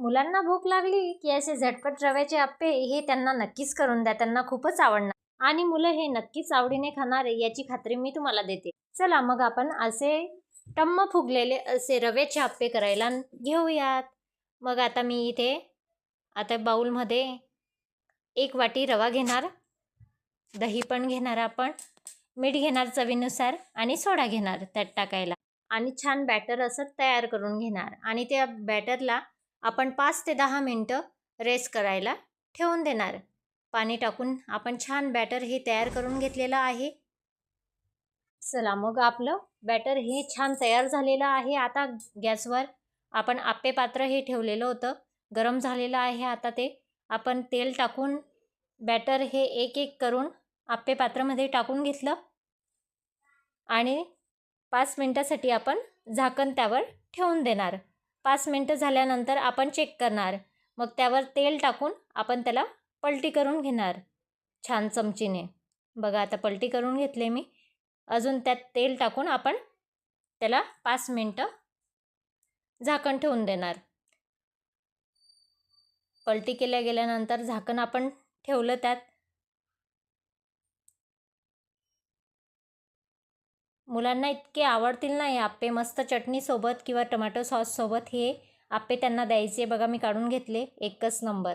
मुलांना भूक लागली की असे झटपट रव्याचे आप्पे हे त्यांना नक्कीच करून द्या. त्यांना खूपच आवडणार आणि मुलं हे नक्कीच आवडीने खाणार आहे याची खात्री मी तुम्हाला देते. चला मग आपण असे टम्म फुगलेले असे रव्याचे आप्पे करायला घेऊयात. मग आता मी इथे बाउलमध्ये 1 वाटी रवा घेणार, दही पण घेणार आपण, मीठ घेणार चवीनुसार आणि सोडा घेणार त्यात टाकायला आणि छान बॅटर असं तयार करून घेणार आणि त्या बॅटरला आपण 5 ते 10 मिनटं रेस्ट करायला ठेवून देणार. पाणी टाकून आपण छान बॅटर हे तयार करून घेतलेलं आहे. चला मग आपलं बॅटर हे छान तयार झालेलं आहे. आता गॅसवर आपण आप्पे पात्र हे ठेवलेलं होतं, गरम झालेलं आहे. आता ते आपण तेल टाकून बॅटर हे एक एक करून आप्पे पात्रामध्ये टाकून घेतलं आणि 5 मिनटासाठी आपण झाकण त्यावर ठेवून देणार. 5 मिनटं झाल्यानंतर आपण चेक करणार. मग त्यावर तेल टाकून आपण त्याला पलटी करून घेणार छान चमचीने. बघा आता पलटी करून घेतले मी. अजून त्यात तेल टाकून आपण त्याला 5 मिनटं झाकण ठेवून देणार. पलटी केल्या गेल्यानंतर झाकण आपण ठेवलं त्यात. मुलांना इतके आवडतील ना हे आप्पे. मस्त चटणीसोबत किंवा टोमॅटो सॉससोबत हे आप्पे त्यांना द्यायचे. बघा मी काढून घेतले, एकच नंबर.